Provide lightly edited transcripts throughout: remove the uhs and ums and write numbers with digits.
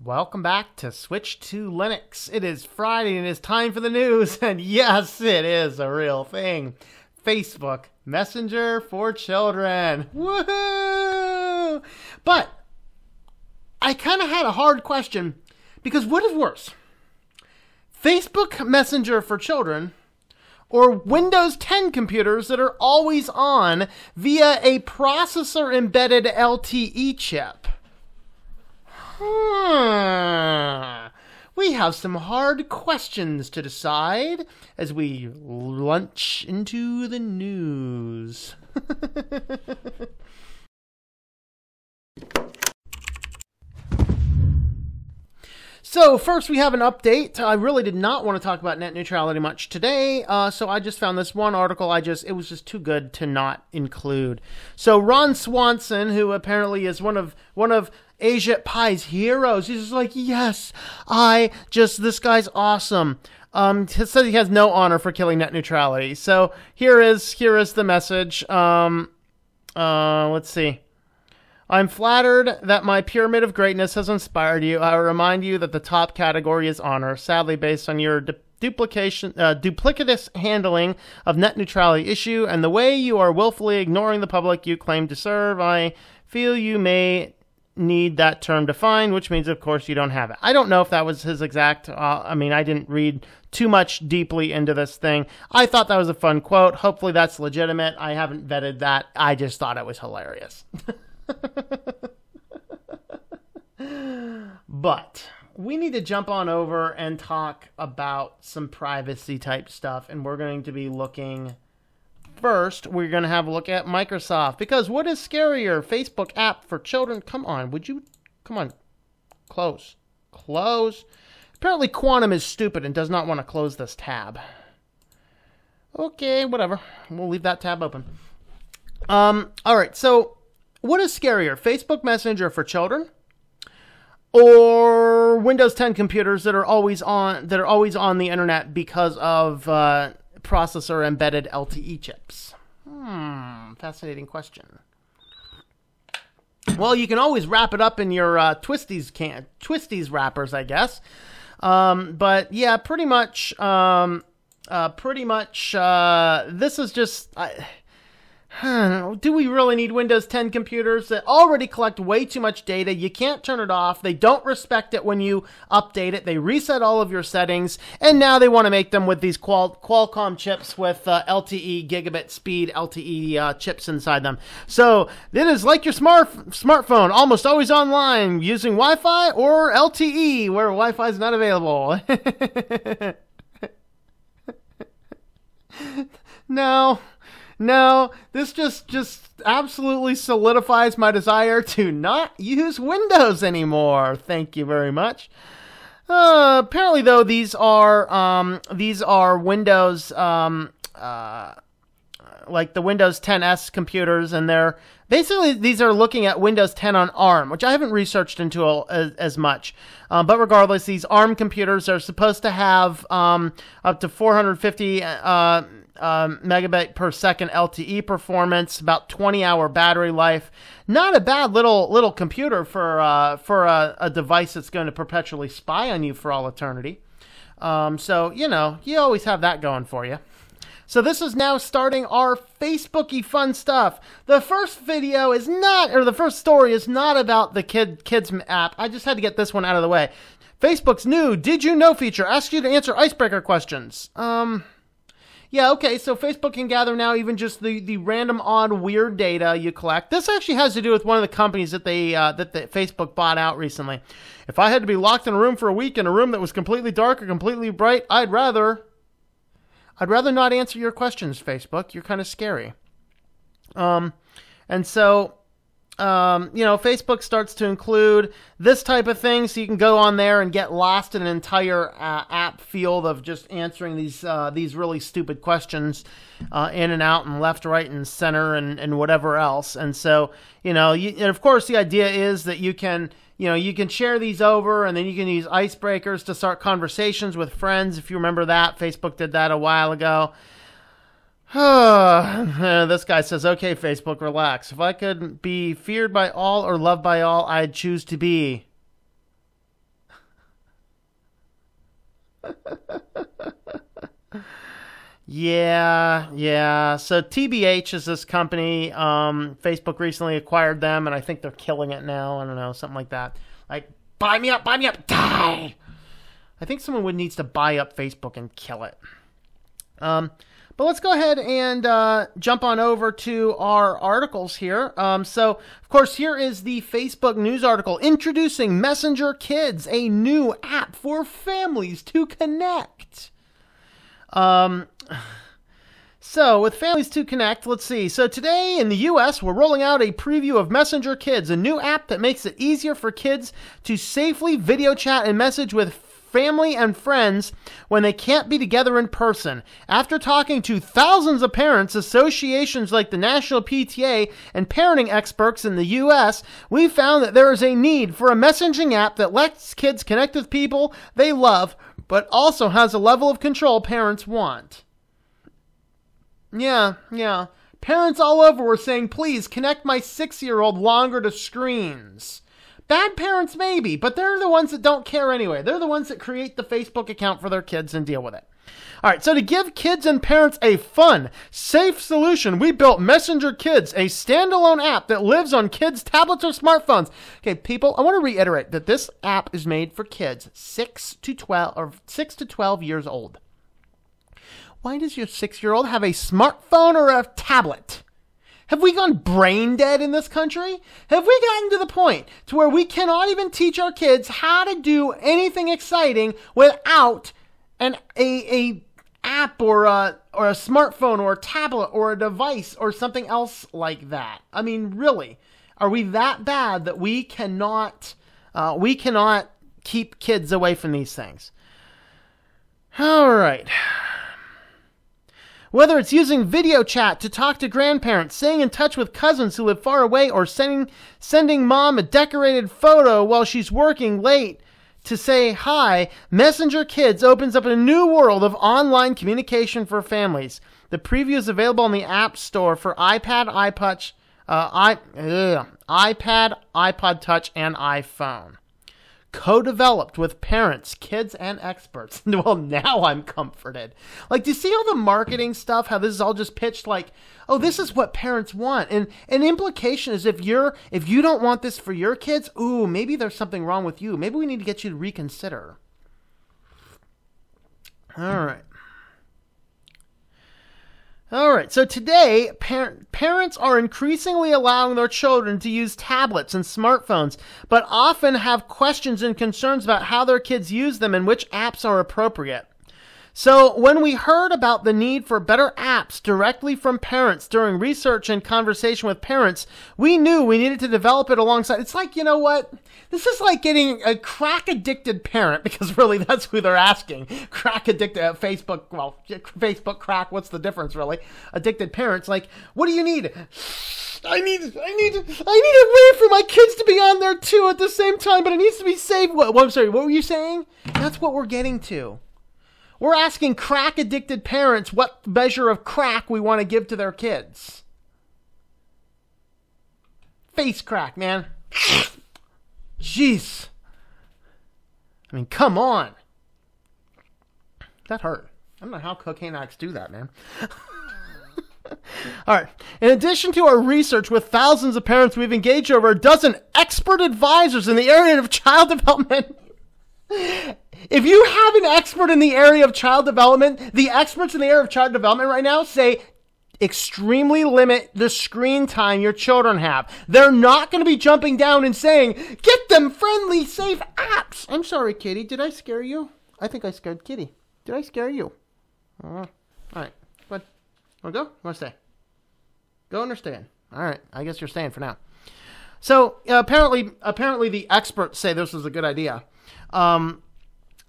Welcome back to Switch to Linux. It is Friday and it's time for the news. And yes, it is a real thing. Facebook Messenger for children. Woohoo! But I kind of had a hard question because what is worse? Facebook Messenger for children or Windows 10 computers that are always on via a processor-embedded LTE chip? We have some hard questions to decide as we launch into the news. So first we have an update. I really did not want to talk about net neutrality much today, so I just found this one article. It was just too good to not include. So Ron Swanson, who apparently is one of Asia Pie's heroes, he's just like, yes, this guy's awesome. He said he has no honor for killing net neutrality. So here is the message. Let's see. I'm flattered that my pyramid of greatness has inspired you. I will remind you that the top category is honor. Sadly, based on your duplicitous handling of net neutrality issue and the way you are willfully ignoring the public you claim to serve, I feel you may need that term defined, which means, of course, you don't have it. I don't know if that was his exact... I didn't read too much deeply into this thing. I thought that was a fun quote. Hopefully that's legitimate. I haven't vetted that. I just thought it was hilarious. But we need to jump on over and talk about some privacy type stuff, and we're going to be looking first. We're going to have a look at Microsoft, because what is scarier, Facebook app for children? Come on, close. Apparently Quantum is stupid and does not want to close this tab. Okay, whatever, we'll leave that tab open. All right, so what is scarier, Facebook Messenger for children or Windows 10 computers that are always on the internet because of processor embedded LTE chips? Fascinating question. Well, you can always wrap it up in your Twisties wrappers, I guess. But yeah, pretty much this is just do we really need Windows 10 computers that already collect way too much data? You can't turn it off. They don't respect it when you update it. They reset all of your settings, and now they want to make them with these Qualcomm chips with LTE gigabit speed LTE chips inside them. So it is like your smartphone, almost always online, using Wi-Fi or LTE where Wi-Fi is not available. No, this just absolutely solidifies my desire to not use Windows anymore. Thank you very much. Apparently, though, these are Windows, like the Windows 10s computers, and these are looking at Windows 10 on ARM, which I haven't researched into as much. But regardless, these ARM computers are supposed to have up to 450 megabit per second LTE performance, about 20-hour battery life. Not a bad little computer for a device that's going to perpetually spy on you for all eternity. So you always have that going for you. So this is now starting our Facebooky fun stuff. The first story is not about the kids app. I just had to get this one out of the way. Facebook's new Did You Know feature asks you to answer icebreaker questions. Yeah, okay, so Facebook can gather now even just the random, odd, weird data you collect. This actually has to do with one of the companies that Facebook bought out recently. If I had to be locked in a room for a week in a room that was completely dark or completely bright, I'd rather not answer your questions, Facebook. You're kind of scary. And so, Facebook starts to include this type of thing, so you can go on there and get lost in an entire app field of just answering these really stupid questions in and out and left, right, and center and whatever else. And so, and of course, the idea is that you can share these over, and then you can use icebreakers to start conversations with friends. If you remember that, Facebook did that a while ago. This guy says, okay, Facebook, relax. If I could be feared by all or loved by all, I'd choose to be Yeah. So TBH is this company. Facebook recently acquired them, and I think they're killing it now. I don't know, something like that. Like, buy me up, die! I think someone needs to buy up Facebook and kill it. But let's go ahead and jump on over to our articles here. So, of course, here is the Facebook news article introducing Messenger Kids, a new app for families to connect. So, with families to connect, let's see. So, today in the U.S., we're rolling out a preview of Messenger Kids, a new app that makes it easier for kids to safely video chat and message with family and friends when they can't be together in person. After talking to thousands of parents, associations like the National PTA, and parenting experts in the U.S., we found that there is a need for a messaging app that lets kids connect with people they love, but also has a level of control parents want. Yeah. Parents all over were saying, please connect my 6-year-old longer to screens. Bad parents maybe, but they're the ones that don't care anyway. They're the ones that create the Facebook account for their kids and deal with it. All right, so to give kids and parents a fun, safe solution, we built Messenger Kids, a standalone app that lives on kids' tablets or smartphones. Okay, people, I want to reiterate that this app is made for kids 6 to 12 years old. Why does your 6-year-old have a smartphone or a tablet? Have we gone brain dead in this country? Have we gotten to the point to where we cannot even teach our kids how to do anything exciting without a app or a smartphone or a tablet or a device or something else like that? I mean, really, are we that bad that we cannot keep kids away from these things? All right. Whether it's using video chat to talk to grandparents, staying in touch with cousins who live far away, or sending mom a decorated photo while she's working late to say hi, Messenger Kids opens up a new world of online communication for families. The preview is available on the App Store for iPad, iPod Touch, and iPhone. Co-developed with parents, kids, and experts. Well, now I'm comforted. Like, do you see all the marketing stuff, how this is all just pitched like, oh, this is what parents want. And an implication is if you don't want this for your kids, ooh, maybe there's something wrong with you. Maybe we need to get you to reconsider. All right, so today, parents are increasingly allowing their children to use tablets and smartphones, but often have questions and concerns about how their kids use them and which apps are appropriate. So when we heard about the need for better apps directly from parents during research and conversation with parents, we knew we needed to develop it alongside. It's like, you know what? This is like getting a crack-addicted parent, because really that's who they're asking. Crack-addicted, Facebook crack, what's the difference really? Addicted parents, like, what do you need? I need a way for my kids to be on there too at the same time, but it needs to be safe. I'm sorry, what were you saying? That's what we're getting to. We're asking crack-addicted parents what measure of crack we want to give to their kids. Face crack, man. Jeez. I mean, come on. That hurt. I don't know how cocaine addicts do that, man. All right. In addition to our research with thousands of parents, we've engaged over a dozen expert advisors in the area of child development. If you have an expert in the area of child development, the experts in the area of child development right now say extremely limit the screen time your children have. They're not going to be jumping down and saying, get them friendly, safe apps. I'm sorry, Kitty. Did I scare you? I think I scared Kitty. Did I scare you? All right. Good. Want to go? You want to stay? Go or stay in? All right. I guess you're staying for now. So apparently the experts say this is a good idea.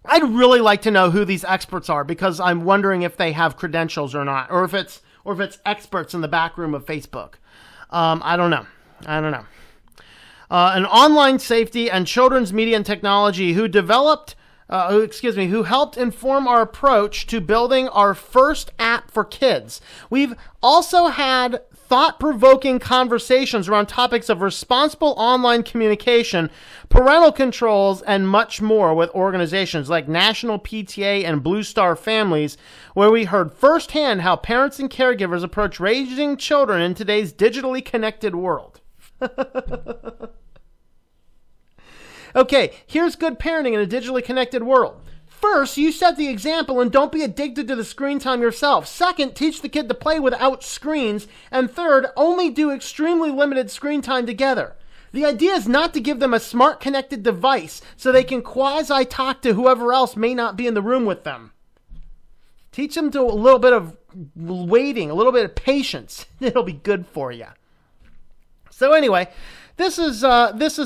I'd really like to know who these experts are, because I'm wondering if they have credentials or not, or if it's experts in the back room of Facebook. I don't know. An online safety and children's media and technology who helped inform our approach to building our first app for kids. We've also had thought-provoking conversations around topics of responsible online communication, parental controls, and much more with organizations like National PTA and Blue Star Families, where we heard firsthand how parents and caregivers approach raising children in today's digitally connected world. Okay, here's good parenting in a digitally connected world. First, you set the example and don't be addicted to the screen time yourself. Second, teach the kid to play without screens. And third, only do extremely limited screen time together. The idea is not to give them a smart connected device so they can quasi-talk to whoever else may not be in the room with them. Teach them to a little bit of waiting, a little bit of patience. It'll be good for you. So anyway, this is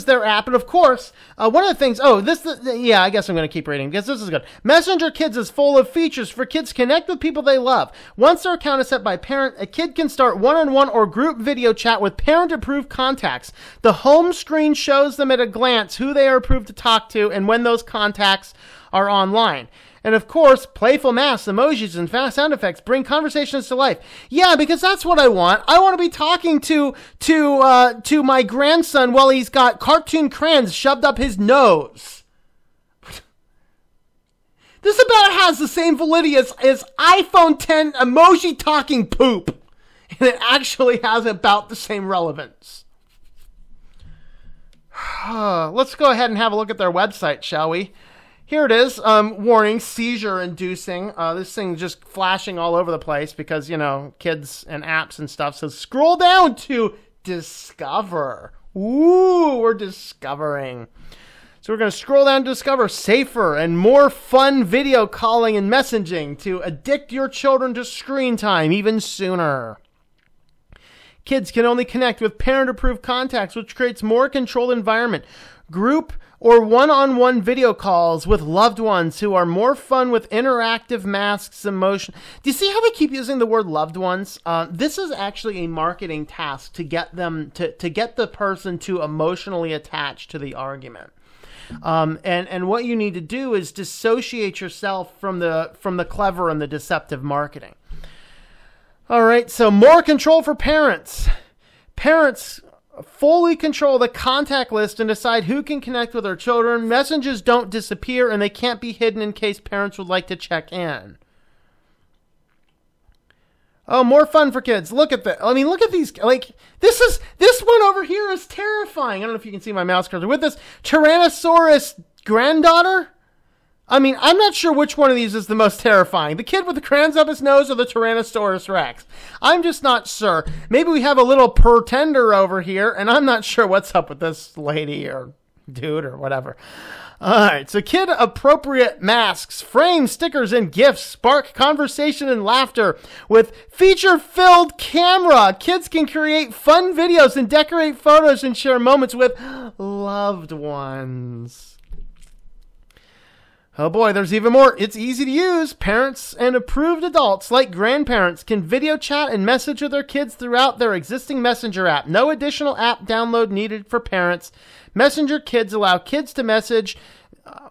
their app, and of course, one of the things. I guess I'm going to keep reading because this is good. Messenger Kids is full of features for kids to connect with people they love. Once their account is set by parent, a kid can start one-on-one or group video chat with parent-approved contacts. The home screen shows them at a glance who they are approved to talk to and when those contacts are online. And of course, playful masks, emojis, and fast sound effects bring conversations to life. Yeah, because that's what I want. I want to be talking to my grandson while he's got cartoon crayons shoved up his nose. This about has the same validity as iPhone 10 emoji talking poop. And it actually has about the same relevance. Let's go ahead and have a look at their website, shall we? Here it is. Warning, seizure-inducing. This thing just flashing all over the place because, kids and apps and stuff. So scroll down to Discover. Ooh, we're discovering. So we're going to scroll down to Discover safer and more fun video calling and messaging to addict your children to screen time even sooner. Kids can only connect with parent-approved contacts, which creates more controlled environment. Group or one-on-one video calls with loved ones who are more fun with interactive masks, emotion. Do you see how we keep using the word loved ones? This is actually a marketing task to get them to get the person to emotionally attach to the argument. And what you need to do is dissociate yourself from the clever and the deceptive marketing. All right, so more control for parents. Parents fully control the contact list and decide who can connect with their children. Messages don't disappear and they can't be hidden in case parents would like to check in. Oh, more fun for kids. Look at that. I mean, look at these. Like, this one over here is terrifying. I don't know if you can see my mouse cursor. With this Tyrannosaurus granddaughter. I mean, I'm not sure which one of these is the most terrifying. The kid with the crayons up his nose or the Tyrannosaurus Rex? I'm just not sure. Maybe we have a little pretender over here, and I'm not sure what's up with this lady or dude or whatever. All right, so kid-appropriate masks, frames, stickers, and gifts spark conversation and laughter with feature-filled camera. Kids can create fun videos and decorate photos and share moments with loved ones. Oh boy, there's even more. It's easy to use. Parents and approved adults like grandparents can video chat and message with their kids throughout their existing Messenger app. No additional app download needed for parents. Messenger Kids allow kids to message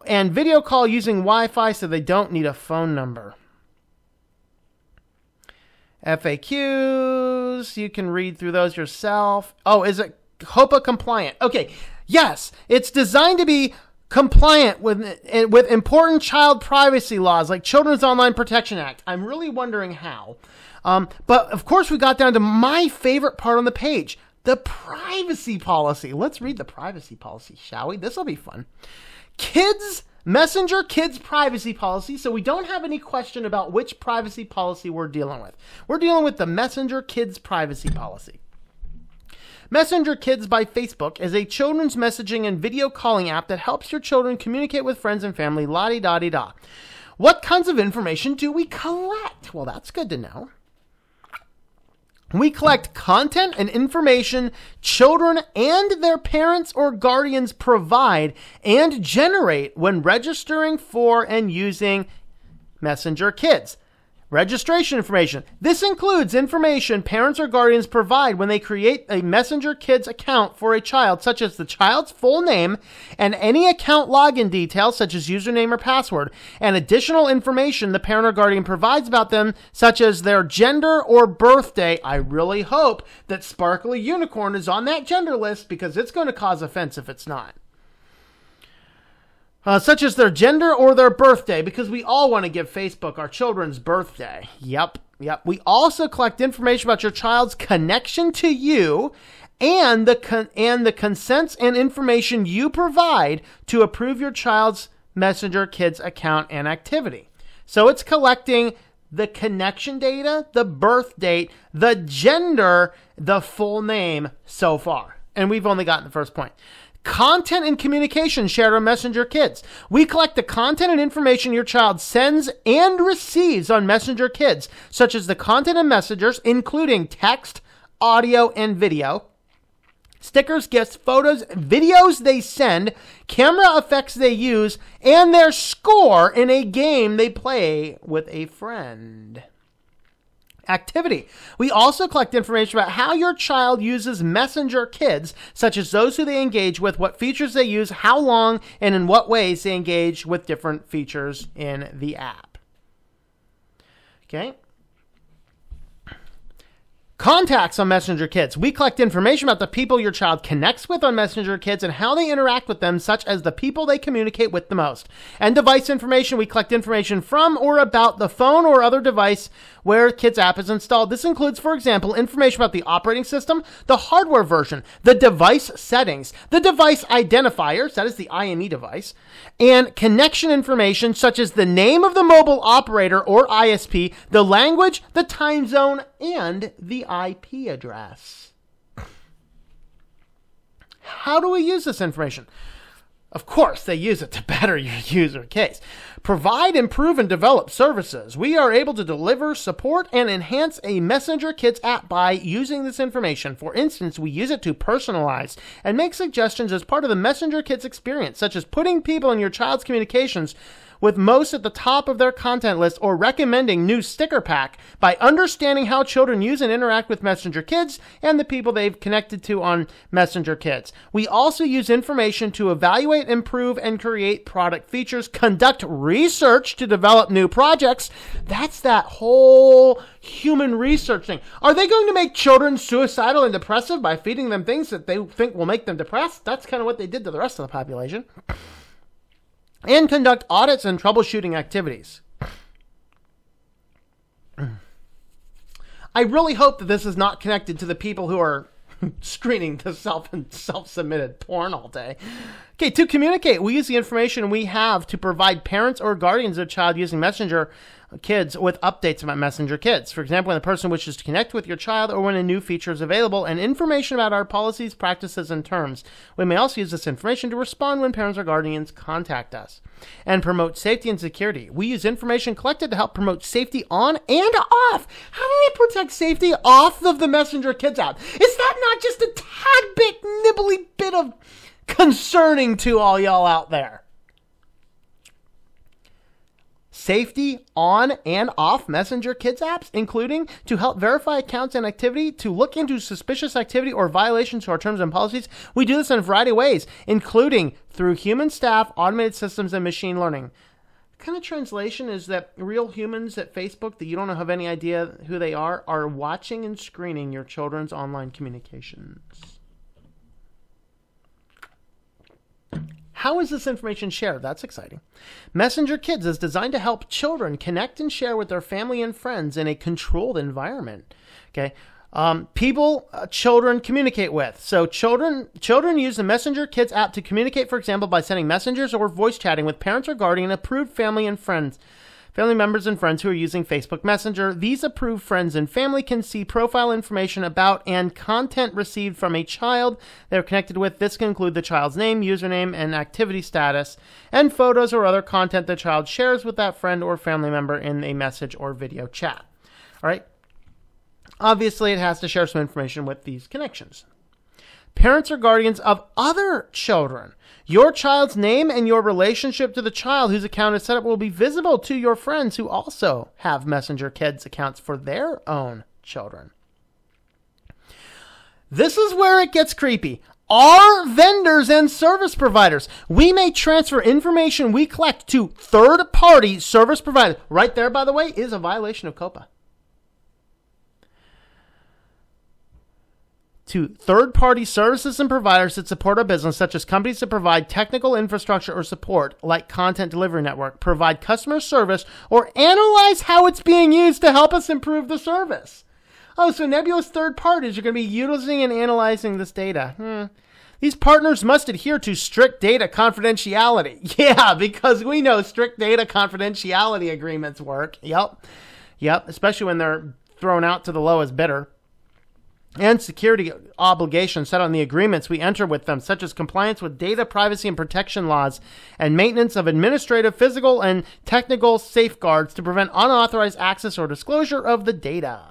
and video call using Wi-Fi so they don't need a phone number. FAQs, you can read through those yourself. Oh, is it HOPA compliant? Okay, yes, it's designed to be compliant with important child privacy laws like Children's Online Protection Act. I'm really wondering how. But of course we got down to my favorite part on the page, the privacy policy. Let's read the privacy policy, shall we? This will be fun. Messenger Kids privacy policy. So we don't have any question about which privacy policy we're dealing with. We're dealing with the Messenger Kids privacy policy. Messenger Kids by Facebook is a children's messaging and video calling app that helps your children communicate with friends and family, la-di-da-di-da. What kinds of information do we collect? Well, that's good to know. We collect content and information children and their parents or guardians provide and generate when registering for and using Messenger Kids. Registration information. This includes information parents or guardians provide when they create a Messenger Kids account for a child, such as the child's full name and any account login details, such as username or password, and additional information the parent or guardian provides about them, such as their gender or birthday. I really hope that Sparkly Unicorn is on that gender list, because it's going to cause offense if it's not. Such as their gender or their birthday, because we all want to give Facebook our children's birthday. Yep. We also collect information about your child's connection to you and the consents and information you provide to approve your child's Messenger Kids account and activity. So it's collecting the connection data, the birth date, the gender, the full name so far. And we've only gotten the first point. Content and communication shared on Messenger Kids. We collect the content and information your child sends and receives on Messenger Kids, such as the content and messages, including text, audio, and video, stickers, gifts, photos, videos they send, camera effects they use, and their score in a game they play with a friend. Activity. We also collect information about how your child uses Messenger Kids, such as those who they engage with, what features they use, how long, and in what ways they engage with different features in the app. Okay. Contacts on Messenger Kids. We collect information about the people your child connects with on Messenger Kids and how they interact with them, such as the people they communicate with the most. And device information. We collect information from or about the phone or other device where Kids app is installed. This includes, for example, information about the operating system, the hardware version, the device settings, the device identifiers, that is the IME device, and connection information such as the name of the mobile operator or ISP, the language, the time zone, and the IP address. How do we use this information? Of course, they use it to better your user case. Provide, improve, and develop services. We are able to deliver, support, and enhance a Messenger Kids app by using this information. For instance, we use it to personalize and make suggestions as part of the Messenger Kids experience, such as putting people in your child's communications with most at the top of their content list, or recommending new sticker pack by understanding how children use and interact with Messenger Kids and the people they've connected to on Messenger Kids. We also use information to evaluate, improve, and create product features, conduct research to develop new projects. That's that whole human research thing. Are they going to make children suicidal and depressive by feeding them things that they think will make them depressed? That's kind of what they did to the rest of the population. And conduct audits and troubleshooting activities. I really hope that this is not connected to the people who are screening the self-submitted porn all day. Okay, to communicate, we use the information we have to provide parents or guardians of a child using Messenger Kids with updates about Messenger Kids. For example, when a person wishes to connect with your child or when a new feature is available, and information about our policies, practices, and terms. We may also use this information to respond when parents or guardians contact us. And promote safety and security. We use information collected to help promote safety on and off. How do they protect safety off of the Messenger Kids app? Is that not just a tad bit, nibbly bit of concerning to all y'all out there? Safety on and off Messenger Kids apps, including to help verify accounts and activity, to look into suspicious activity or violations to our terms and policies. We do this in a variety of ways, including through human staff, automated systems, and machine learning. The kind of translation is that real humans at Facebook that you don't have any idea who they are watching and screening your children's online communications. How is this information shared? That's exciting. Messenger Kids is designed to help children connect and share with their family and friends in a controlled environment. Okay, children communicate with. So children use the Messenger Kids app to communicate, for example, by sending messages or voice chatting with parents or guardian approved family members and friends who are using Facebook Messenger. These approved friends and family can see profile information about and content received from a child they're connected with. This can include the child's name, username, and activity status, and photos or other content the child shares with that friend or family member in a message or video chat. All right. Obviously, it has to share some information with these connections. parents or guardians of other children. Your child's name and your relationship to the child whose account is set up will be visible to your friends who also have Messenger Kids accounts for their own children. This is where it gets creepy. Our vendors and service providers, we may transfer information we collect to third-party service providers. Right there, by the way, is a violation of COPPA. To third-party services and providers that support our business, such as companies that provide technical infrastructure or support, like Content Delivery Network, provide customer service, or analyze how it's being used to help us improve the service. Oh, so nebulous third parties are going to be using and analyzing this data. These partners must adhere to strict data confidentiality. Yeah, because we know strict data confidentiality agreements work. Yep, especially when they're thrown out to the lowest bidder. And security obligations set on the agreements we enter with them, such as compliance with data privacy and protection laws and maintenance of administrative, physical, and technical safeguards to prevent unauthorized access or disclosure of the data.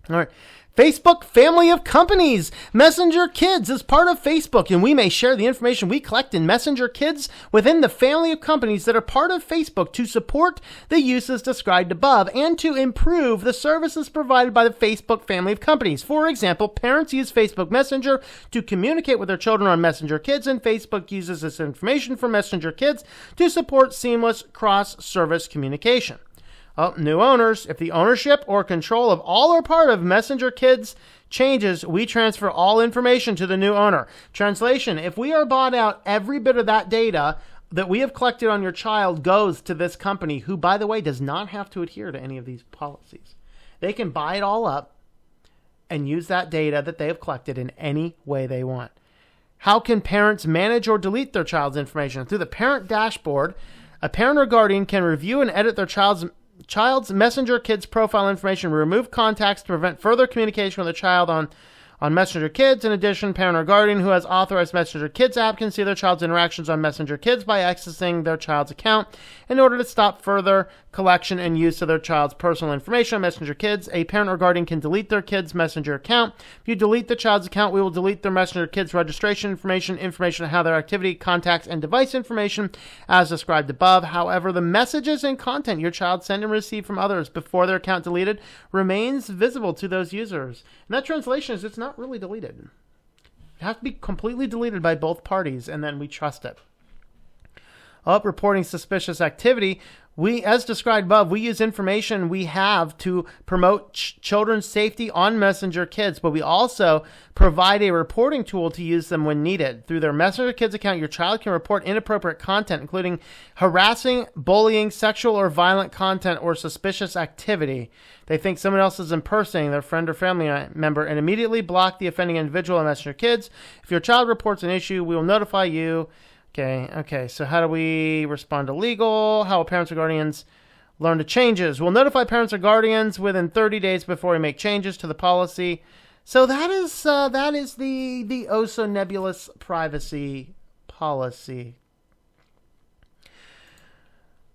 All right. Facebook family of companies. Messenger Kids is part of Facebook, and we may share the information we collect in Messenger Kids within the family of companies that are part of Facebook to support the uses described above and to improve the services provided by the Facebook family of companies. For example, parents use Facebook Messenger to communicate with their children on Messenger Kids, and Facebook uses this information from Messenger Kids to support seamless cross-service communication. Oh, new owners. If the ownership or control of all or part of Messenger Kids changes, we transfer all information to the new owner. Translation, if we are bought out, every bit of that data that we have collected on your child goes to this company, who, by the way, does not have to adhere to any of these policies. They can buy it all up and use that data that they have collected in any way they want. How can parents manage or delete their child's information? Through the parent dashboard, a parent or guardian can review and edit their child's Messenger Kids profile information, remove contacts to prevent further communication with the child on Messenger Kids. In addition, parent or guardian who has authorized Messenger Kids app can see their child's interactions on Messenger Kids by accessing their child's account. In order to stop further collection and use of their child's personal information on Messenger Kids, a parent or guardian can delete their kid's Messenger account. If you delete the child's account, we will delete their Messenger Kids registration information on how their activity, contacts, and device information as described above. However, the messages and content your child sent and received from others before their account deleted remains visible to those users. And that translation is, it's not really deleted. It has to be completely deleted by both parties, and then we trust it. Reporting suspicious activity. We, as described above, we use information we have to promote children's safety on Messenger Kids, but we also provide a reporting tool to use them when needed. Through their Messenger Kids account, your child can report inappropriate content, including harassing, bullying, sexual or violent content, or suspicious activity. They think someone else is impersonating their friend or family member, and immediately block the offending individual on Messenger Kids. If your child reports an issue, we will notify you. Okay, so how do we respond to legal? How will parents or guardians learn to changes? We'll notify parents or guardians within 30 days before we make changes to the policy. So that is the oh so nebulous privacy policy.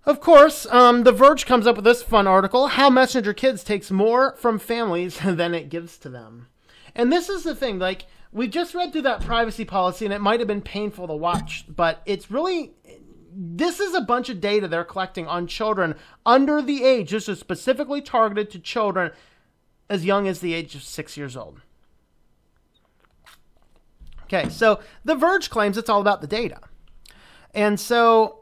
Of course, The Verge comes up with this fun article, How Messenger Kids Takes More from Families Than It Gives to Them. And this is the thing, like, we just read through that privacy policy, and it might have been painful to watch, but it's really, this is a bunch of data they're collecting on children under the age. This is specifically targeted to children as young as the age of 6 years old. Okay, so The Verge claims it's all about the data. And so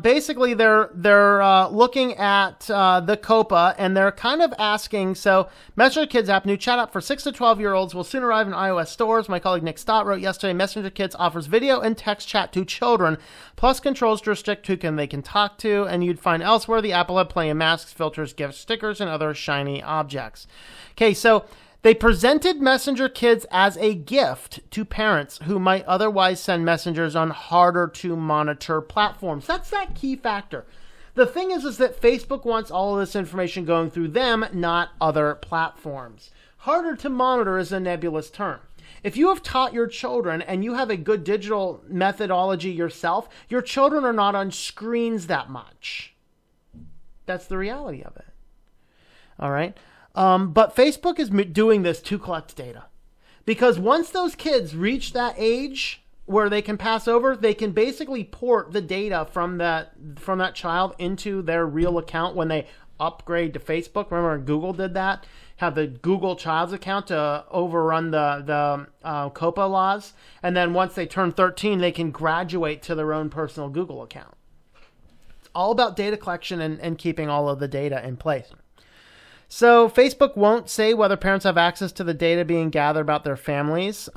basically they're looking at the COPPA, and they're kind of asking, so Messenger Kids app, new chat app for 6 to 12-year-olds, will soon arrive in iOS stores. My colleague Nick Stott wrote yesterday, Messenger Kids offers video and text chat to children, plus controls to restrict who they can talk to, and you'd find elsewhere the app will have plenty of masks, filters, gifts, stickers, and other shiny objects. Okay, so they presented Messenger Kids as a gift to parents who might otherwise send messengers on harder to monitor platforms. That's that key factor. The thing is that Facebook wants all of this information going through them, not other platforms. Harder to monitor is a nebulous term. If you have taught your children and you have a good digital methodology yourself, your children are not on screens that much. That's the reality of it. All right. But Facebook is doing this to collect data. Because once those kids reach that age where they can pass over, they can basically port the data from that child into their real account when they upgrade to Facebook. Remember Google did that? Have the Google Child's account to overrun the COPA laws. And then once they turn 13, they can graduate to their own personal Google account. It's all about data collection and keeping all of the data in place. So Facebook won't say whether parents have access to the data being gathered about their families.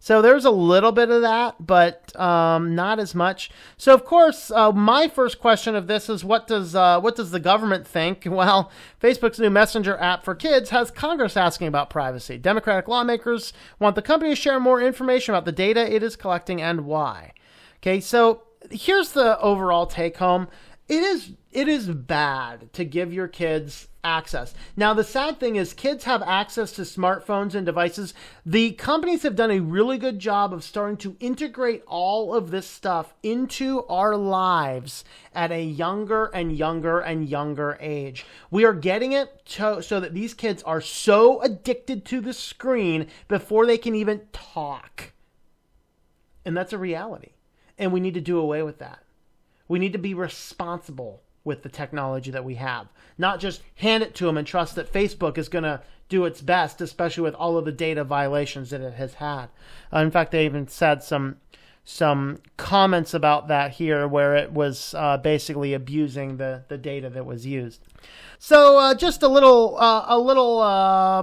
So there's a little bit of that, but not as much. So of course, my first question of this is what does the government think? Well, Facebook's new Messenger app for kids has Congress asking about privacy. Democratic lawmakers want the company to share more information about the data it is collecting and why. Okay, so here's the overall take home. It is bad to give your kids access. Now, the sad thing is kids have access to smartphones and devices. The companies have done a really good job of starting to integrate all of this stuff into our lives at a younger and younger and younger age. We are getting it so that these kids are so addicted to the screen before they can even talk. And that's a reality. And we need to do away with that. We need to be responsible with the technology that we have. Not just hand it to them and trust that Facebook is going to do its best, especially with all of the data violations that it has had. In fact, they even said some comments about that here where it was basically abusing the data that was used. So just a little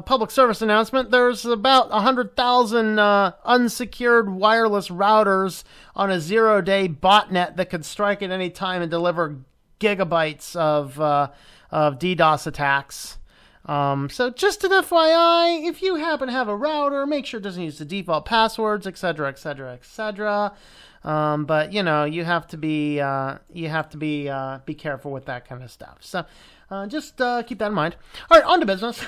public service announcement. There's about 100,000 unsecured wireless routers on a 0-day botnet that could strike at any time and deliver gigabytes of DDoS attacks. So just an FYI, if you happen to have a router, make sure it doesn't use the default passwords, etc., etc., etc. But you know, you have to be careful with that kind of stuff. So just keep that in mind. All right, on to business.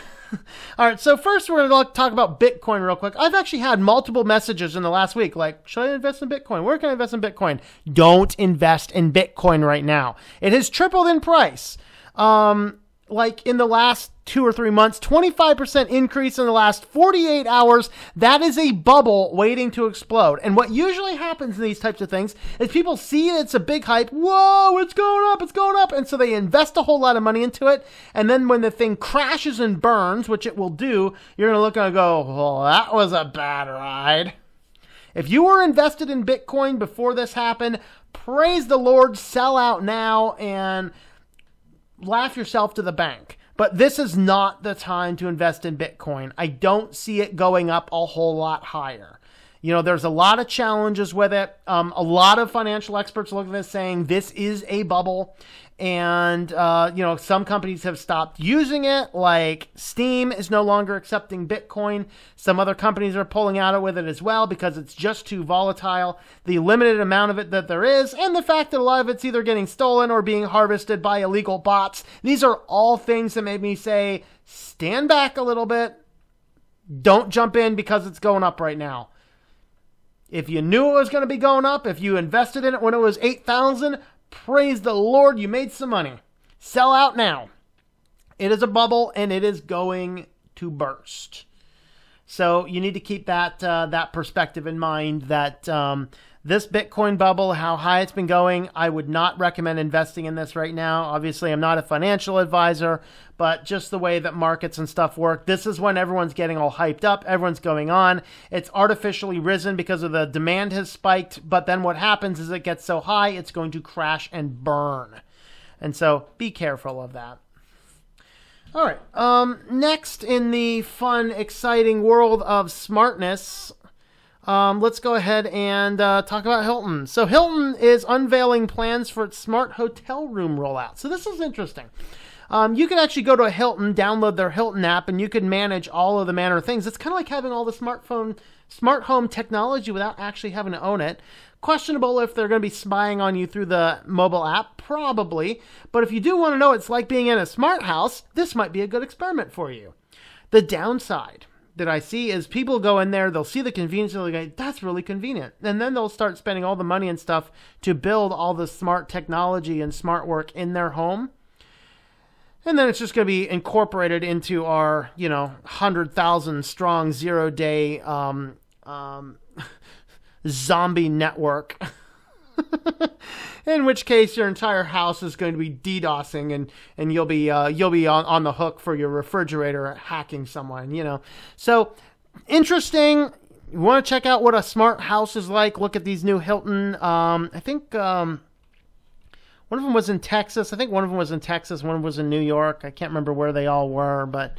All right, so first we're going to talk about Bitcoin real quick. I've actually had multiple messages in the last week, like, should I invest in Bitcoin? Where can I invest in Bitcoin? Don't invest in Bitcoin right now. It has tripled in price. Like in the last 2 or 3 months, 25% increase in the last 48 hours. That is a bubble waiting to explode. And what usually happens in these types of things is people see it's a big hype. Whoa, it's going up, it's going up. And so they invest a whole lot of money into it. And then when the thing crashes and burns, which it will do, you're going to look and go, well, that was a bad ride. If you were invested in Bitcoin before this happened, praise the Lord, sell out now and laugh yourself to the bank. But this is not the time to invest in Bitcoin. I don't see it going up a whole lot higher. You know, there's a lot of challenges with it. A lot of financial experts look at this saying this is a bubble. And, you know, some companies have stopped using it, like Steam is no longer accepting Bitcoin. Some other companies are pulling out with it as well because it's just too volatile. The limited amount of it that there is, and the fact that a lot of it's either getting stolen or being harvested by illegal bots. These are all things that made me say, stand back a little bit. Don't jump in because it's going up right now. If you knew it was going to be going up, if you invested in it when it was 8,000, praise the Lord, you made some money. Sell out now. It is a bubble and it is going to burst. So you need to keep that perspective in mind that this Bitcoin bubble, how high it's been going, I would not recommend investing in this right now. Obviously, I'm not a financial advisor, but just the way that markets and stuff work, this is when everyone's getting all hyped up, everyone's going on. It's artificially risen because of the demand has spiked, but then what happens is it gets so high, it's going to crash and burn. And so be careful of that. All right, next in the fun, exciting world of smartness, let's go ahead and talk about Hilton. So Hilton is unveiling plans for its smart hotel room rollout. So this is interesting. You can actually go to a Hilton, download their Hilton app, and you can manage all of the manner of things. It's kind of like having all the smart home technology without actually having to own it. Questionable if they're going to be spying on you through the mobile app, probably. But if you do want to know what it's like being in a smart house, this might be a good experiment for you. The downside that I see is people go in there, they'll see the convenience, and they'll go, that's really convenient. And then they'll start spending all the money and stuff to build all the smart technology and smart work in their home. And then it's just going to be incorporated into our, 100,000 strong 0-day zombie network. In which case your entire house is going to be DDoSing and you'll be on the hook for your refrigerator hacking someone, So interesting. You want to check out what a smart house is like. Look at these new Hilton. I think one of them was in Texas. One of them was in New York. I can't remember where they all were, but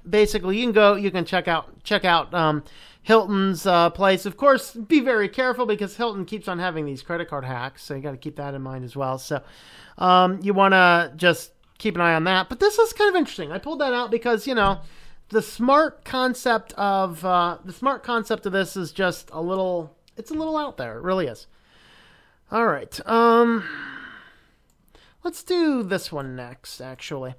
basically you can check out Hilton's place. Of course, be very careful because Hilton keeps on having these credit card hacks, so you got to keep that in mind as well. So you want to just keep an eye on that. But this is kind of interesting. I pulled that out because the smart concept of this is just a little out there. It really is. All right. Let's do this one next, actually.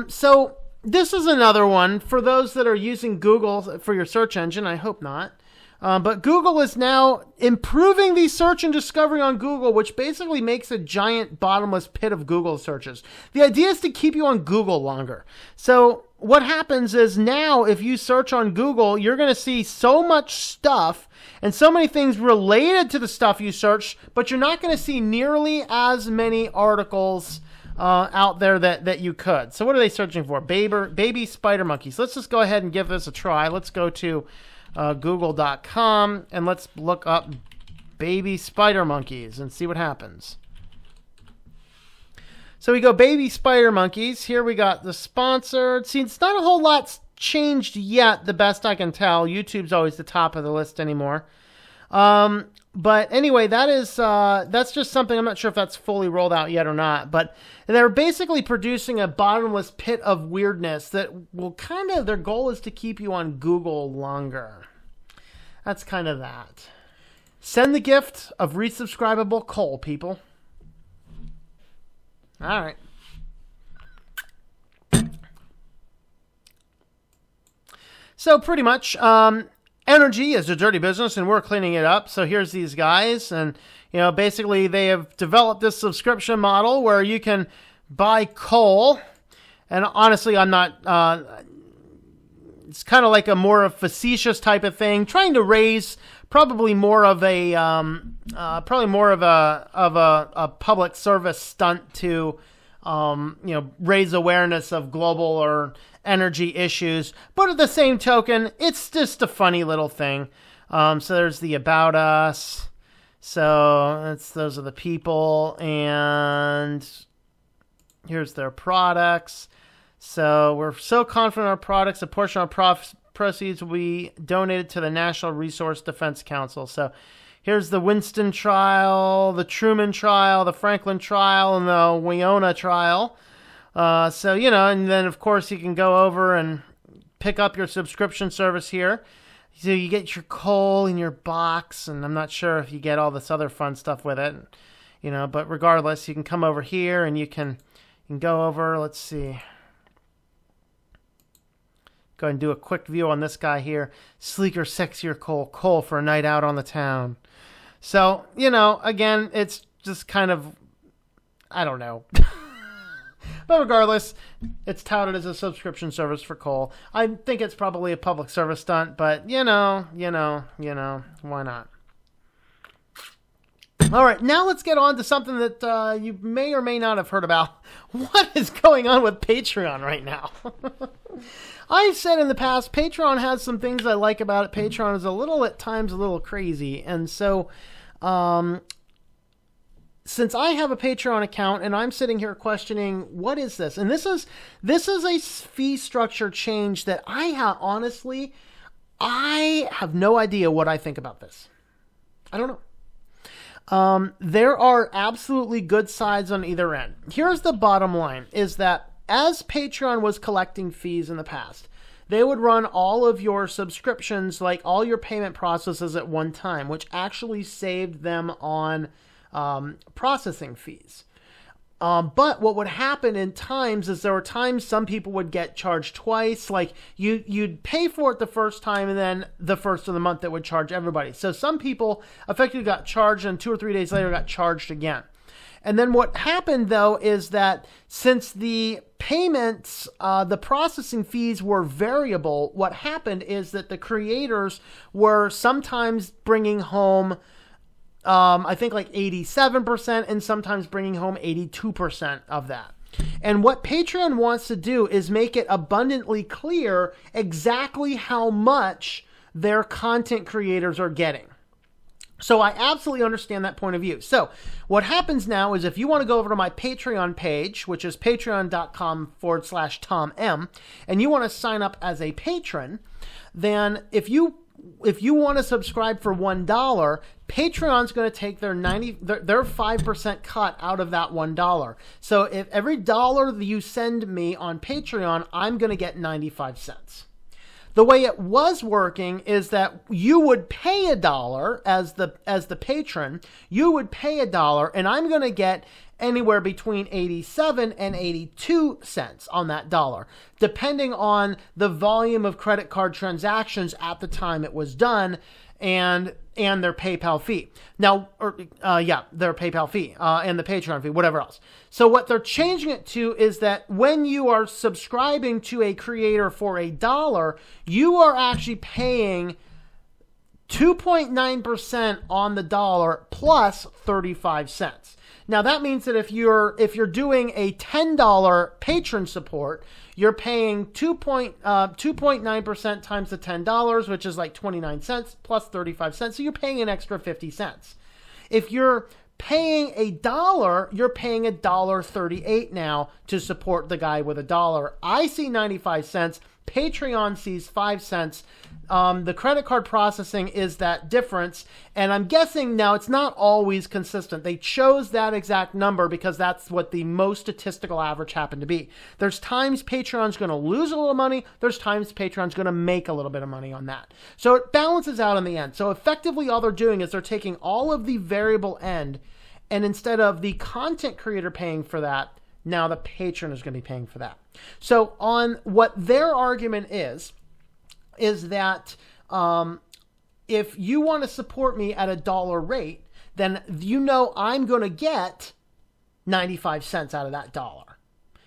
So this is another one for those that are using Google for your search engine. I hope not. But Google is now improving the search and discovery on Google, which basically makes a giant bottomless pit of Google searches. The idea is to keep you on Google longer. So what happens is now if you search on Google, you're going to see so much stuff and so many things related to the stuff you searched, but you're not going to see nearly as many articles out there that you could. So what are they searching for? Baby spider monkeys. Let's just go ahead and give this a try. Let's go to google.com and let's look up baby spider monkeys and see what happens. So we go baby spider monkeys. Here we got the sponsored. See, it's not a whole lot's changed yet, the best I can tell. YouTube's always the top of the list anymore. But anyway, that's just something. I'm not sure if that's fully rolled out yet or not, but they're basically producing a bottomless pit of weirdness that will their goal is to keep you on Google longer. That's kind of that. Send the gift of resubscribable coal, people. All right. So pretty much, energy is a dirty business, and we're cleaning it up. So here's these guys, and basically they have developed this subscription model where you can buy coal. And honestly, I'm not. It's kind of like a more of facetious type of thing, trying to raise probably more of a public service stunt to raise awareness of global or energy issues. But at the same token, it's just a funny little thing. So there's the About Us. So those are the people, and here's their products. So we're so confident in our products, a portion of our proceeds will be donated to the National Resource Defense Council. So here's the Winston trial, the Truman trial, the Franklin trial, and the Winona trial. And then of course you can go over and pick up your subscription service here. So you get your coal in your box, and I'm not sure if you get all this other fun stuff with it, but regardless, you can come over here and you can go over, let's see. Go ahead and do a quick view on this guy here. Sleeker, sexier coal for a night out on the town. So, again, it's just kind of, I don't know. But regardless, it's touted as a subscription service for coal. I think it's probably a public service stunt, but why not? All right, now let's get on to something that you may or may not have heard about. What is going on with Patreon right now? I've said in the past, Patreon has some things I like about it. Patreon is at times a little crazy. And so, since I have a Patreon account and I'm sitting here questioning, what is this? And this is a fee structure change that I have no idea what I think about this. I don't know. There are absolutely good sides on either end. Here's the bottom line, is that as Patreon was collecting fees in the past, they would run all of your subscriptions, like all your payment processes at one time, which actually saved them on processing fees. But what would happen in times is there were times some people would get charged twice. Like you'd pay for it the first time, and then the first of the month that would charge everybody. So some people effectively got charged, and 2 or 3 days later got charged again. And then what happened, though, is that since the payments, the processing fees were variable, what happened is that the creators were sometimes bringing home, I think like 87%, and sometimes bringing home 82% of that. And what Patreon wants to do is make it abundantly clear exactly how much their content creators are getting. So I absolutely understand that point of view. So what happens now is if you want to go over to my Patreon page, which is patreon.com/TomM, and you want to sign up as a patron, then if you want to subscribe for $1, Patreon's going to take their 5% cut out of that $1. So if every dollar that you send me on Patreon, I'm going to get 95 cents. The way it was working is that you would pay $1 as the patron, you would pay $1, and I'm going to get anywhere between 87 and 82 cents on that dollar, depending on the volume of credit card transactions at the time it was done and their PayPal fee. Now, their PayPal fee and the Patreon fee, whatever else. So what they're changing it to is that when you are subscribing to a creator for $1, you are actually paying 2.9% on the dollar plus 35 cents. Now that means that if you're doing a $10 patron support, you're paying 2.9% times the $10, which is like 29 cents plus 35 cents. So you're paying an extra 50 cents. If you're paying $1, you're paying $1.38 now to support the guy with $1. I see 95 cents. Patreon sees 5 cents. The credit card processing is that difference. And I'm guessing now it's not always consistent. They chose that exact number because that's what the most statistical average happened to be. There's times Patreon's going to lose a little money. There's times Patreon's going to make a little bit of money on that. So it balances out in the end. So effectively all they're doing is they're taking all of the variable end, and instead of the content creator paying for that, now the patron is going to be paying for that. So on what their argument is that if you want to support me at $1 rate, then I'm going to get 95 cents out of that dollar.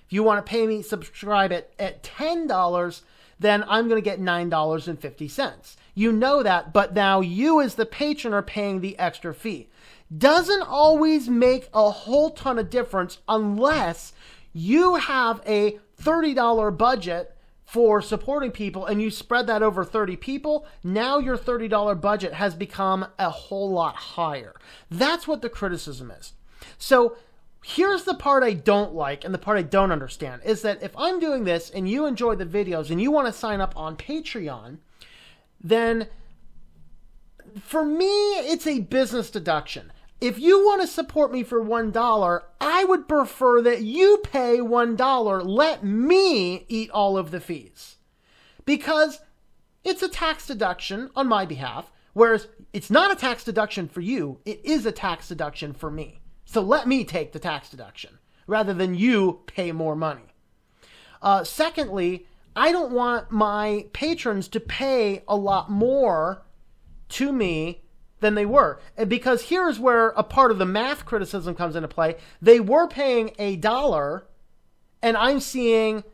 If you want to pay me, subscribe at $10, then I'm going to get $9.50. You know that, but now you as the patron are paying the extra fee. Doesn't always make a whole ton of difference unless you have a $30 budget for supporting people and you spread that over 30 people. Now your $30 budget has become a whole lot higher. That's what the criticism is. So here's the part I don't like and the part I don't understand is that if I'm doing this and you enjoy the videos and you want to sign up on Patreon, then for me, it's a business deduction. If you want to support me for $1, I would prefer that you pay $1. Let me eat all of the fees. Because it's a tax deduction on my behalf, whereas it's not a tax deduction for you, it is a tax deduction for me. So let me take the tax deduction rather than you pay more money. Secondly, I don't want my patrons to pay a lot more to me than they were. Because here's where a part of the math criticism comes into play. They were paying $1, and I'm seeing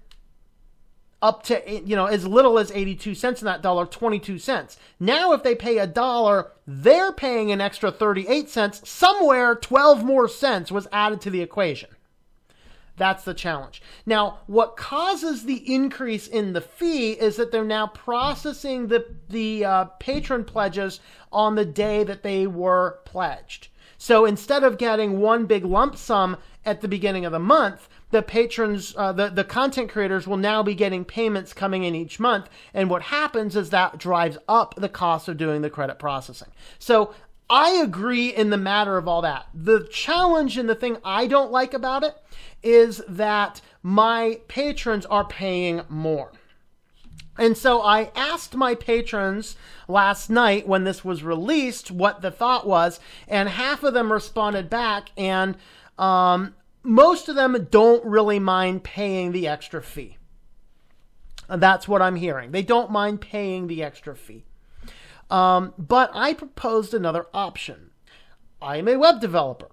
up to, as little as 82 cents in that dollar, 22 cents. Now if they pay $1, they're paying an extra 38 cents. Somewhere 12 more cents was added to the equation. That's the challenge. Now, what causes the increase in the fee is that they're now processing the patron pledges on the day that they were pledged. So instead of getting one big lump sum at the beginning of the month, the patrons, the content creators will now be getting payments coming in each month. And what happens is that drives up the cost of doing the credit processing. So I agree in the matter of all that. The challenge and the thing I don't like about it is that my patrons are paying more. And so I asked my patrons last night when this was released what the thought was, and half of them responded back, and most of them don't really mind paying the extra fee. And that's what I'm hearing. They don't mind paying the extra fee. But I proposed another option. I'm a web developer.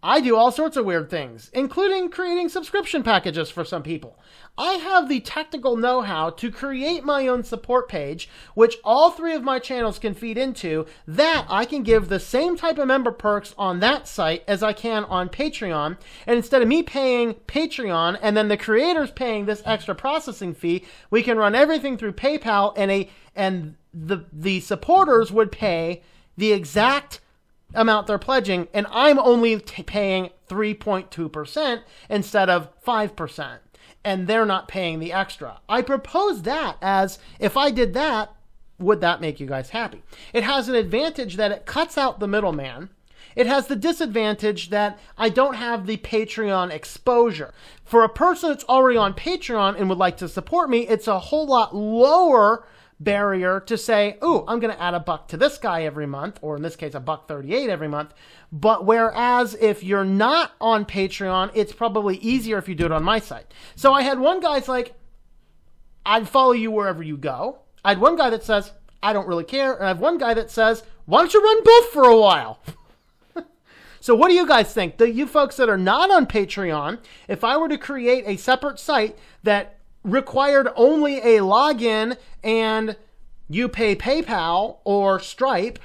I do all sorts of weird things, including creating subscription packages for some people. I have the technical know-how to create my own support page, which all 3 of my channels can feed into, that I can give the same type of member perks on that site as I can on Patreon. And instead of me paying Patreon and then the creators paying this extra processing fee, we can run everything through PayPal, and the supporters would pay the exact amount they're pledging, and I'm only paying 3.2% instead of 5%, and they're not paying the extra. I propose that as, if I did that, would that make you guys happy? It has an advantage that it cuts out the middleman. It has the disadvantage that I don't have the Patreon exposure. For a person that's already on Patreon and would like to support me, it's a whole lot lower barrier to say, oh, I'm going to add $1 to this guy every month, or in this case, $1.38 every month. But whereas if you're not on Patreon, it's probably easier if you do it on my site. So I had one guy's like, I'd follow you wherever you go. I had one guy that says, I don't really care. And I have one guy that says, why don't you run both for a while? So what do you guys think? You folks that are not on Patreon, if I were to create a separate site that required only a login and you pay PayPal or Stripe,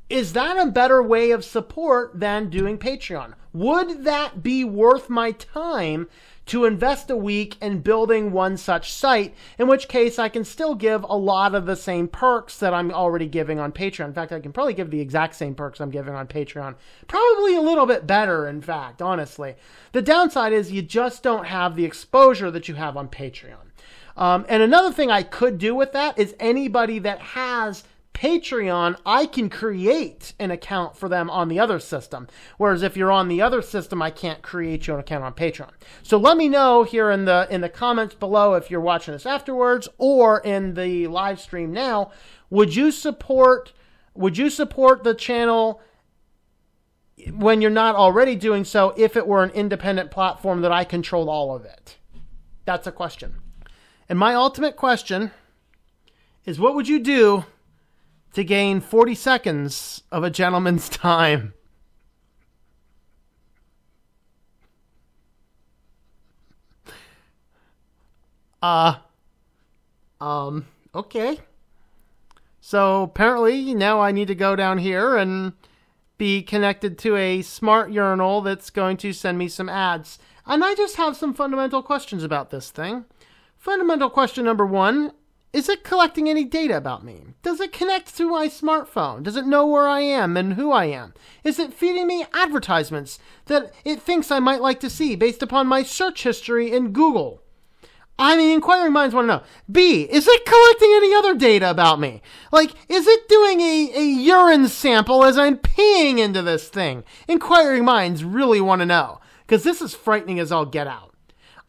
is that a better way of support than doing Patreon? Would that be worth my time to invest a week in building one such site, in which case I can still give a lot of the same perks that I'm already giving on Patreon. In fact, I can probably give the exact same perks I'm giving on Patreon. Probably a little bit better, in fact, honestly. The downside is you just don't have the exposure that you have on Patreon. And another thing I could do with that is anybody that has Patreon, I can create an account for them on the other system. Whereas if you're on the other system, I can't create you an account on Patreon. So let me know here in the comments below if you're watching this afterwards or in the live stream now. Would you support the channel when you're not already doing so if it were an independent platform that I controlled all of it? That's a question. And my ultimate question is, what would you do to gain 40 seconds of a gentleman's time? Okay. So apparently now I need to go down here and be connected to a smart urinal that's going to send me some ads. And I just have some fundamental questions about this thing. Fundamental question number 1. Is it collecting any data about me? Does it connect to my smartphone? Does it know where I am and who I am? Is it feeding me advertisements that it thinks I might like to see based upon my search history in Google? I mean, inquiring minds want to know. B, is it collecting any other data about me? Like, is it doing a urine sample as I'm peeing into this thing? Inquiring minds really want to know, because this is frightening as all get out.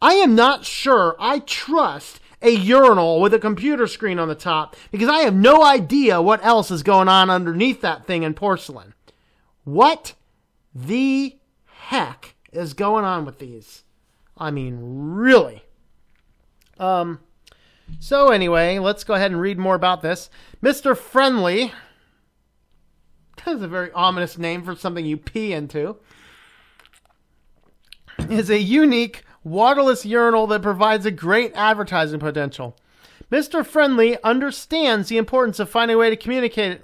I am not sure I trust a urinal with a computer screen on the top, because I have no idea what else is going on underneath that thing in porcelain. What the heck is going on with these? I mean, really? So anyway, let's go ahead and read more about this. Mr. Friendly, that's a very ominous name for something you pee into, is a unique waterless urinal that provides a great advertising potential. Mr. Friendly understands the importance of finding a way to communicate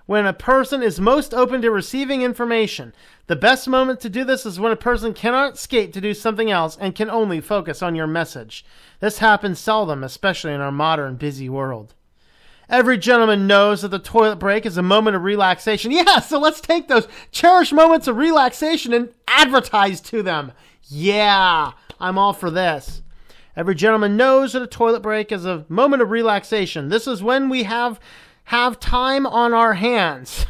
when a person is most open to receiving information. The best moment to do this is when a person cannot escape to do something else and can only focus on your message. This happens seldom, especially in our modern, busy world. Every gentleman knows that the toilet break is a moment of relaxation. Yeah, so let's take those cherished moments of relaxation and advertise to them. Yeah, I'm all for this. Every gentleman knows that a toilet break is a moment of relaxation. This is when we have time on our hands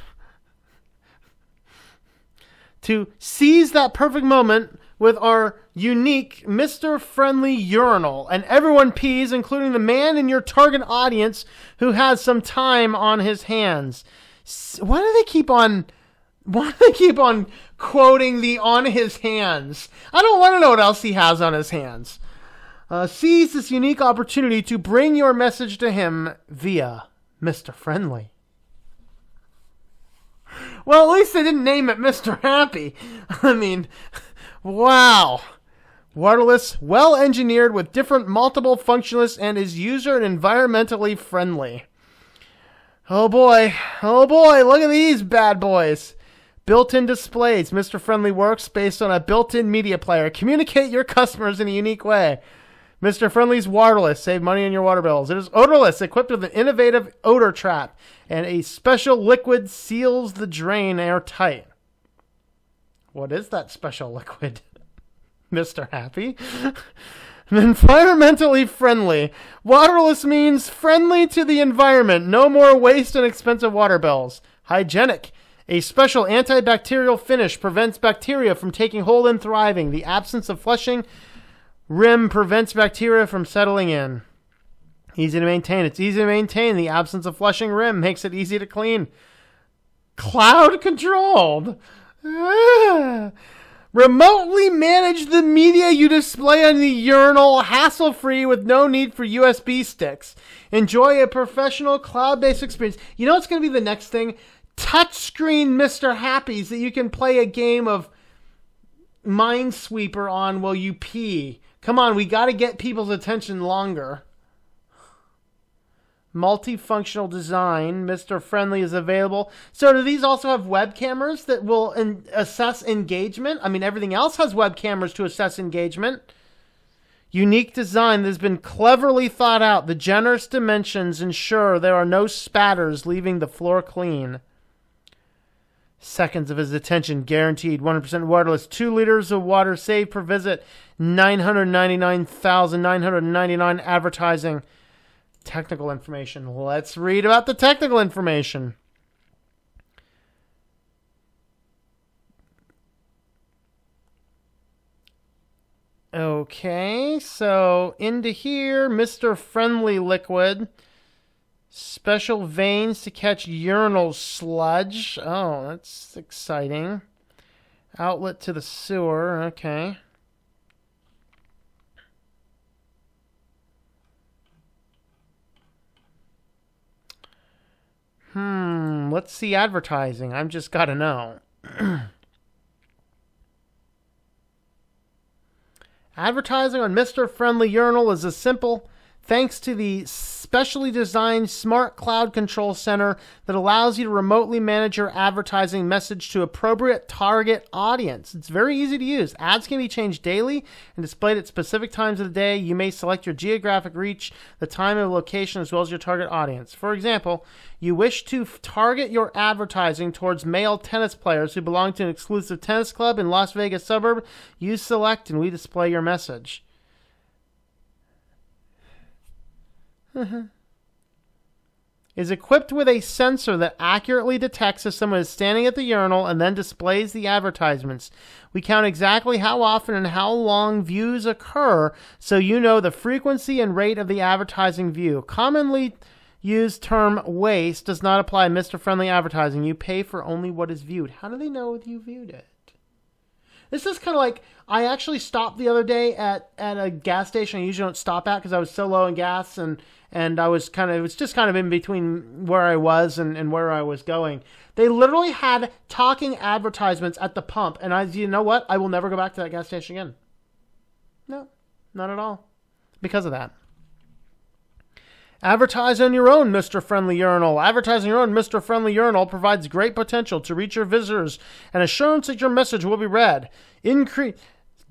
to seize that perfect moment with our unique Mr. Friendly urinal. And everyone pees, including the man in your target audience who has some time on his hands. Why do they keep on quoting the on his hands? I don't want to know what else he has on his hands. Seize this unique opportunity to bring your message to him via Mr. Friendly. Well, at least they didn't name it Mr. Happy. I mean, wow. Waterless, well-engineered with different multiple functionalists and is user and environmentally friendly. Oh boy, look at these bad boys. Built-in displays. Mr. Friendly works based on a built-in media player. Communicate your customers in a unique way. Mr. Friendly's waterless. Save money on your water bills. It is odorless, equipped with an innovative odor trap, and a special liquid seals the drain airtight. What is that special liquid, Mr. Happy? Environmentally friendly. Waterless means friendly to the environment. No more waste and expensive water bills. Hygienic. A special antibacterial finish prevents bacteria from taking hold and thriving. The absence of flushing rim prevents bacteria from settling in. Easy to maintain. It's easy to maintain. The absence of flushing rim makes it easy to clean. Cloud controlled. Remotely manage the media you display on the urinal, hassle-free with no need for USB sticks. Enjoy a professional cloud-based experience. You know what's going to be the next thing? Touchscreen Mr. Happies that you can play a game of Minesweeper on while you pee. Come on, we got to get people's attention longer. Multifunctional design. Mr. Friendly is available. So do these also have web cameras that will assess engagement? I mean, everything else has web cameras to assess engagement. Unique design that has been cleverly thought out. The generous dimensions ensure there are no spatters leaving the floor clean. Seconds of his attention guaranteed. 100% waterless. 2 liters of water saved per visit. 999,999 advertising. Technical information. Let's read about the technical information. Okay, so into here, Mr. Friendly liquid. Special veins to catch urinal sludge. Oh, that's exciting. Outlet to the sewer. Okay. Let's see advertising. I've just got to know. Advertising on Mr. Friendly Urinal is as simple thanks to the specially designed smart cloud control center that allows you to remotely manage your advertising message to appropriate target audience. It's very easy to use. Ads can be changed daily and displayed at specific times of the day. You may select your geographic reach, the time and location, as well as your target audience. For example, you wish to target your advertising towards male tennis players who belong to an exclusive tennis club in Las Vegas suburb. You select and we display your message. Is equipped with a sensor that accurately detects if someone is standing at the urinal and then displays the advertisements. We count exactly how often and how long views occur, so you know the frequency and rate of the advertising view. Commonly used term waste does not apply to Mr. Friendly advertising. You pay for only what is viewed. How do they know if you viewed it? This is kind of like, I actually stopped the other day at a gas station I usually don't stop at because I was so low in gas and I was it was just kind of in between where I was and where I was going. They literally had talking advertisements at the pump, and you know what? I will never go back to that gas station again. No, not at all. Because of that. Advertise on your own, Mr. Friendly Urinal. Advertising your own Mr. Friendly Urinal provides great potential to reach your visitors and assurance that your message will be read.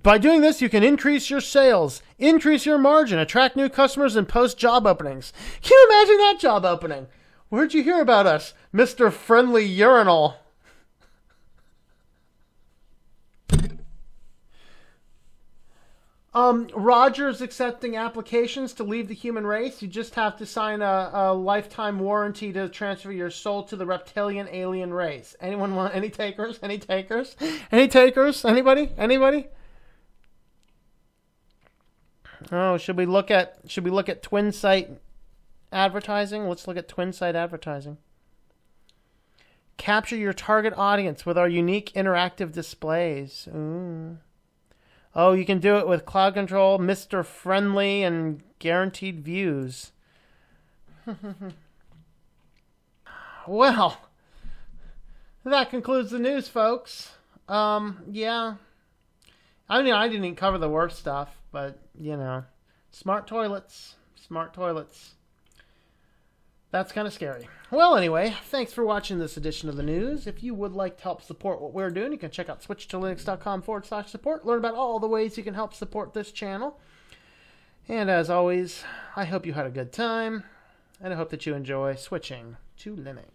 By doing this, you can increase your sales, increase your margin, attract new customers, and post job openings. Can you imagine that job opening? Where'd you hear about us, Mr. Friendly Urinal? Roger's accepting applications to leave the human race. You just have to sign a lifetime warranty to transfer your soul to the reptilian alien race. Anyone want any takers? Any takers? Any takers? Anybody? Oh, should we look at twin site advertising? Let's look at twin site advertising. Capture your target audience with our unique interactive displays. Ooh. Oh, you can do it with cloud control, Mr. Friendly, and guaranteed views. Well, That concludes the news, folks. Yeah. I mean, I didn't even cover the worst stuff, but, you know, smart toilets. Smart toilets. That's kind of scary. Well, anyway, thanks for watching this edition of the news. If you would like to help support what we're doing, you can check out switchtolinux.com/support. Learn about all the ways you can help support this channel. And as always, I hope you had a good time, and I hope that you enjoy switching to Linux.